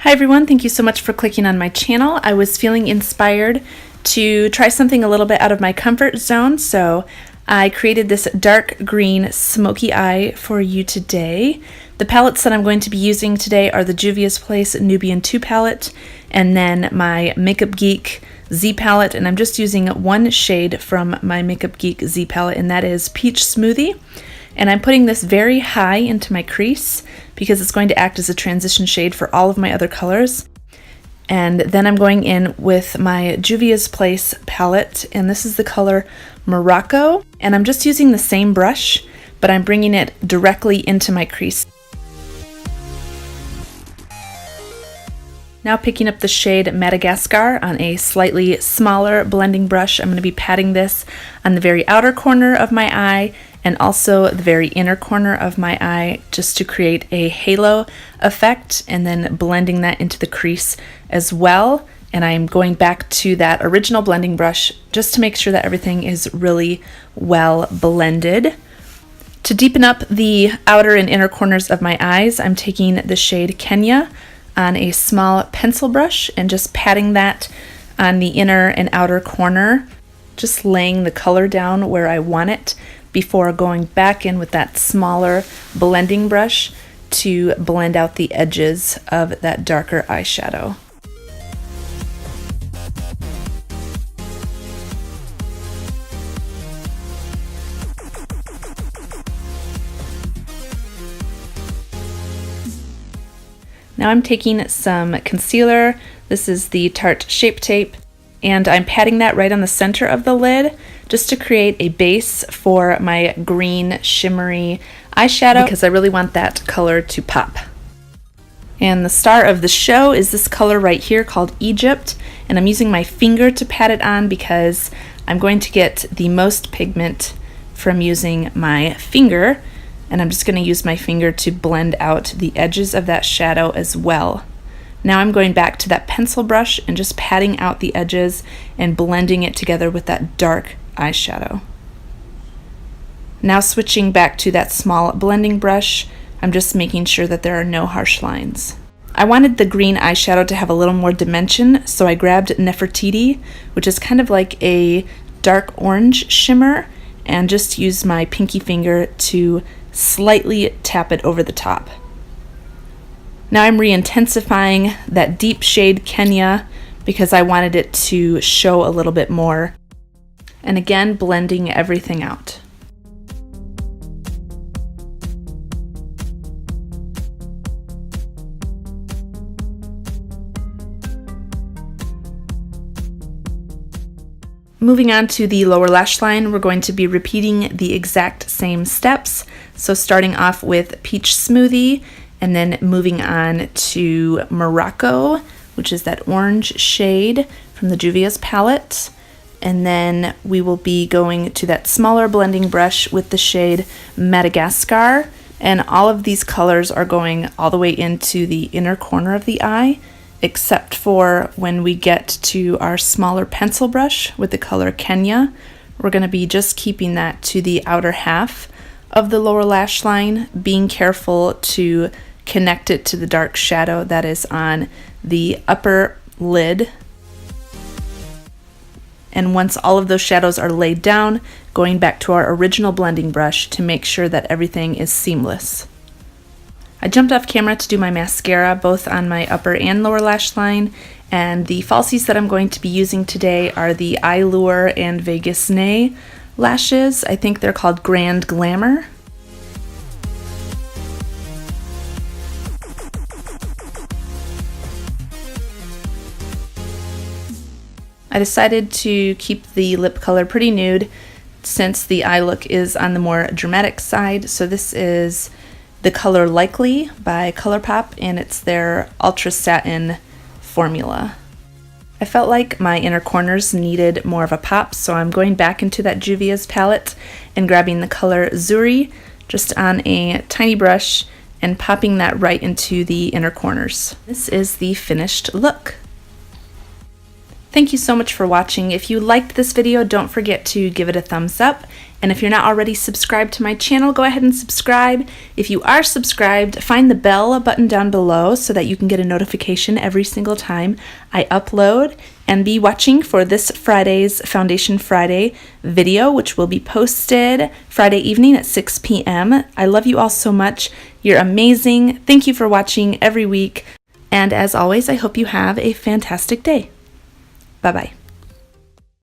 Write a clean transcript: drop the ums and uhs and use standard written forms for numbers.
Hi everyone, thank you so much for clicking on my channel. I was feeling inspired to try something a little bit out of my comfort zone, so I created this dark green smoky eye for you today. The palettes that I'm going to be using today are the Juvia's Place Nubian 2 palette and then my Makeup Geek Z palette, and I'm just using one shade from my Makeup Geek Z palette, and that is Peach Smoothie. And I'm putting this very high into my crease because it's going to act as a transition shade for all of my other colors. And then I'm going in with my Juvia's Place palette, and this is the color Morocco. And I'm just using the same brush, but I'm bringing it directly into my crease. Now picking up the shade Madagascar on a slightly smaller blending brush, I'm going to be patting this on the very outer corner of my eye and also the very inner corner of my eye just to create a halo effect, and then blending that into the crease as well. And I'm going back to that original blending brush just to make sure that everything is really well blended. To deepen up the outer and inner corners of my eyes, I'm taking the shade Kenya on a small pencil brush and just patting that on the inner and outer corner, just laying the color down where I want it before going back in with that smaller blending brush to blend out the edges of that darker eyeshadow. Now I'm taking some concealer. This is the Tarte Shape Tape, and I'm patting that right on the center of the lid just to create a base for my green shimmery eyeshadow because I really want that color to pop. And the star of the show is this color right here called Egypt, and I'm using my finger to pat it on because I'm going to get the most pigment from using my finger, and I'm just going to use my finger to blend out the edges of that shadow as well. Now I'm going back to that pencil brush and just patting out the edges and blending it together with that dark eyeshadow. Now switching back to that small blending brush, I'm just making sure that there are no harsh lines. I wanted the green eyeshadow to have a little more dimension, so I grabbed Nefertiti, which is kind of like a dark orange shimmer, and just used my pinky finger to slightly tap it over the top. Now I'm re-intensifying that deep shade Kenya because I wanted it to show a little bit more. And again, blending everything out. Moving on to the lower lash line, we're going to be repeating the exact same steps. So starting off with Peach Smoothie, and then moving on to Morocco, which is that orange shade from the Juvia's palette. And then we will be going to that smaller blending brush with the shade Madagascar. And all of these colors are going all the way into the inner corner of the eye, except for when we get to our smaller pencil brush with the color Kenya. We're going to be just keeping that to the outer half of the lower lash line, being careful to connect it to the dark shadow that is on the upper lid. And once all of those shadows are laid down, going back to our original blending brush to make sure that everything is seamless. I jumped off camera to do my mascara both on my upper and lower lash line, and the falsies that I'm going to be using today are the Eyelure and Vegas Nay lashes. I think they're called Grand Glamour. I decided to keep the lip color pretty nude since the eye look is on the more dramatic side. So this is the color Likely by Colourpop, and it's their Ultra Satin formula. I felt like my inner corners needed more of a pop, so I'm going back into that Juvia's palette and grabbing the color Zuri just on a tiny brush and popping that right into the inner corners. This is the finished look. Thank you so much for watching. If you liked this video, don't forget to give it a thumbs up. And if you're not already subscribed to my channel, go ahead and subscribe. If you are subscribed, find the bell button down below so that you can get a notification every single time I upload. And be watching for this Friday's Foundation Friday video, which will be posted Friday evening at 6 p.m. I love you all so much. You're amazing. Thank you for watching every week. And as always, I hope you have a fantastic day. Bye-bye.